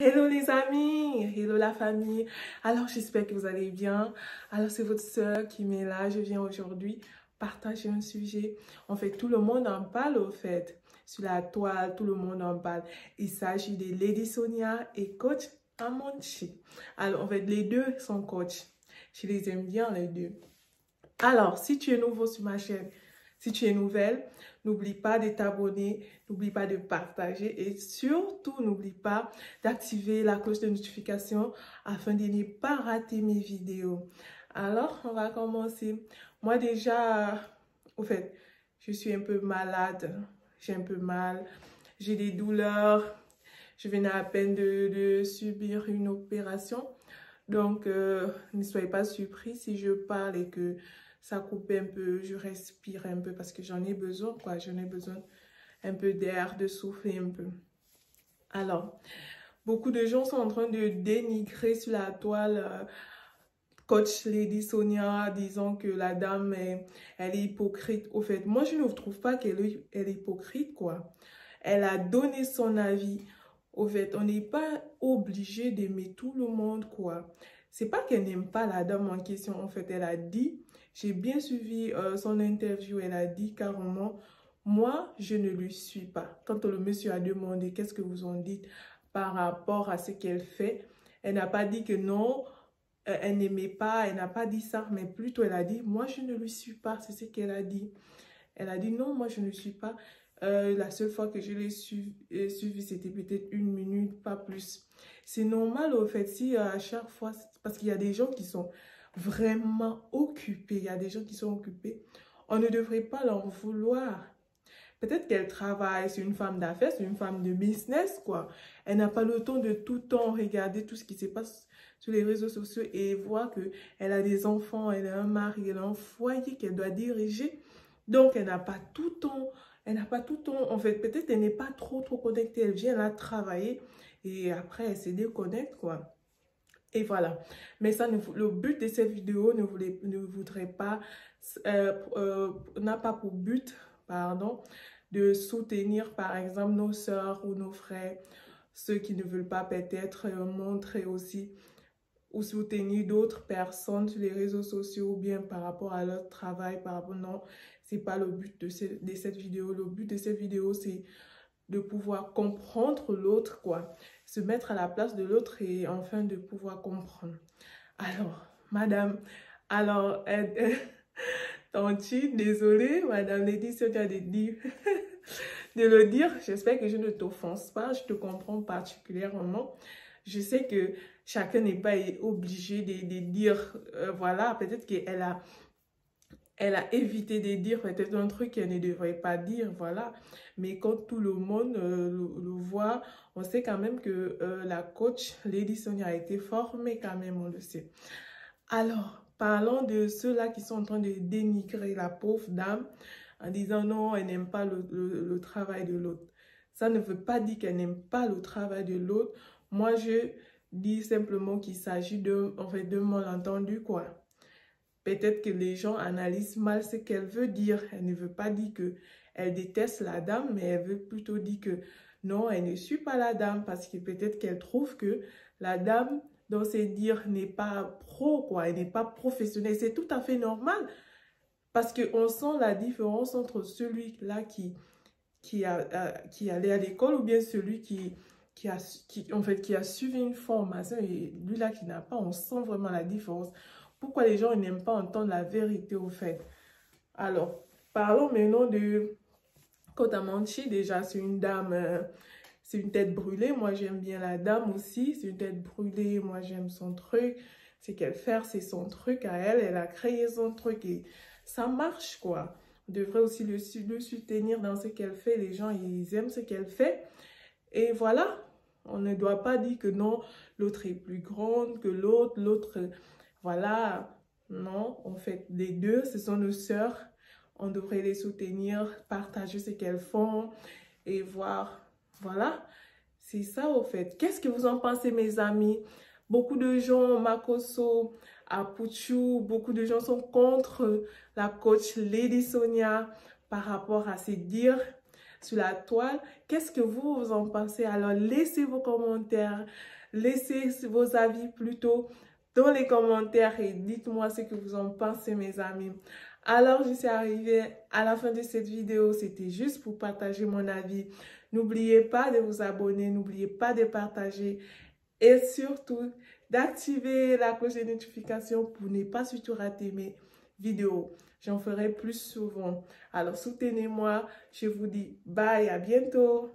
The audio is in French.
Hello les amis, hello la famille. Alors j'espère que vous allez bien. Alors c'est votre soeur qui m'est là. Je viens aujourd'hui partager un sujet. En fait, tout le monde en parle au fait. Sur la toile, tout le monde en parle. Il s'agit de Lady Sonia et coach Amonchi. Alors en fait, les deux sont coachs. Je les aime bien les deux. Alors, si tu es nouveau sur ma chaîne, si tu es nouvelle, n'oublie pas de t'abonner, n'oublie pas de partager et surtout n'oublie pas d'activer la cloche de notification afin de ne pas rater mes vidéos. Alors, on va commencer. Moi déjà, au fait, je suis un peu malade, j'ai un peu mal, j'ai des douleurs, je venais à peine de subir une opération. Donc, ne soyez pas surpris si je parle et que ça coupe un peu, je respire un peu parce que j'en ai besoin, quoi. J'en ai besoin un peu d'air, de souffler un peu. Alors, beaucoup de gens sont en train de dénigrer sur la toile coach Lady Sonia, disant que la dame, elle est hypocrite. Au fait, moi, je ne trouve pas elle est hypocrite, quoi. Elle a donné son avis. Au fait, on n'est pas obligé d'aimer tout le monde, quoi. C'est pas qu'elle n'aime pas la dame en question. En fait, elle a dit, j'ai bien suivi son interview, elle a dit carrément, moi, je ne lui suis pas. Quand le monsieur a demandé, qu'est-ce que vous en dites par rapport à ce qu'elle fait, elle n'a pas dit que non, elle n'aimait pas, elle n'a pas dit ça, mais plutôt elle a dit, moi, je ne lui suis pas. C'est ce qu'elle a dit. Elle a dit, non, moi, je ne suis pas. La seule fois que je l'ai suivi, c'était peut-être 1 minute, pas plus. C'est normal, au fait, si à chaque fois, parce qu'il y a des gens qui sont vraiment occupés, il y a des gens qui sont occupés, on ne devrait pas leur vouloir. Peut-être qu'elle travaille, c'est une femme d'affaires, c'est une femme de business, quoi. Elle n'a pas le temps de tout le temps regarder tout ce qui se passe sur les réseaux sociaux et voir qu'elle a des enfants, elle a un mari, elle a un foyer qu'elle doit diriger. Donc, elle n'a pas tout le temps, elle n'a pas tout le temps, en fait, peut-être elle n'est pas trop connectée, elle vient là travailler et après, elle se déconnecte, quoi. Et voilà. Mais ça, le but de cette vidéo n'a pas pour but, pardon, de soutenir, par exemple, nos sœurs ou nos frères, ceux qui ne veulent pas peut-être montrer aussi ou soutenir d'autres personnes sur les réseaux sociaux ou bien par rapport à leur travail, par rapport, non, c'est pas le but de cette vidéo. Le but de cette vidéo, c'est de pouvoir comprendre l'autre, quoi. Se mettre à la place de l'autre et enfin de pouvoir comprendre. Alors, madame, alors, Tanti, désolée, madame Lady Sonia de dire, de le dire, j'espère que je ne t'offense pas, je te comprends particulièrement. Je sais que chacun n'est pas obligé de dire, voilà, peut-être elle a évité de dire peut-être un truc qu'elle ne devrait pas dire, voilà. Mais quand tout le monde le voit, on sait quand même que la coach Lady Sonia a été formée quand même, on le sait. Alors, parlons de ceux-là qui sont en train de dénigrer la pauvre dame en disant non, elle n'aime pas le travail de l'autre. Ça ne veut pas dire qu'elle n'aime pas le travail de l'autre. Moi, je dis simplement qu'il s'agit en fait, de malentendu, quoi. Peut-être que les gens analysent mal ce qu'elle veut dire. Elle ne veut pas dire qu'elle déteste la dame, mais elle veut plutôt dire que non, elle ne suit pas la dame parce que peut-être qu'elle trouve que la dame, dans ses dires, n'est pas pro, quoi. Elle n'est pas professionnelle. C'est tout à fait normal parce qu'on sent la différence entre celui-là qui allait à l'école ou bien celui en fait, qui a suivi une formation et lui-là qui n'a pas. On sent vraiment la différence. Pourquoi les gens n'aiment pas entendre la vérité au fait? Alors, parlons maintenant de Kotamanchi. Déjà, c'est une dame, c'est une tête brûlée. Moi, j'aime bien la dame aussi. C'est une tête brûlée. Moi, j'aime son truc. C'est qu'elle fait, c'est son truc à elle. Elle a créé son truc et ça marche, quoi. On devrait aussi le soutenir dans ce qu'elle fait. Les gens, ils aiment ce qu'elle fait. Et voilà. On ne doit pas dire que non, l'autre est plus grande que l'autre... Voilà, non, en fait, les deux, ce sont nos sœurs. On devrait les soutenir, partager ce qu'elles font et voir. Voilà, c'est ça, au fait. Qu'est-ce que vous en pensez, mes amis? Beaucoup de gens, Makoso, Apuchu, beaucoup de gens sont contre la coach Lady Sonia par rapport à ses dires. sur la toile. Qu'est-ce que vous en pensez? Alors, laissez vos commentaires, laissez vos avis plutôt dans les commentaires et dites-moi ce que vous en pensez, mes amis. Alors, je suis arrivée à la fin de cette vidéo. C'était juste pour partager mon avis. N'oubliez pas de vous abonner, n'oubliez pas de partager et surtout d'activer la cloche de notification pour ne pas surtout rater mes vidéos. J'en ferai plus souvent. Alors, soutenez-moi. Je vous dis bye, à bientôt.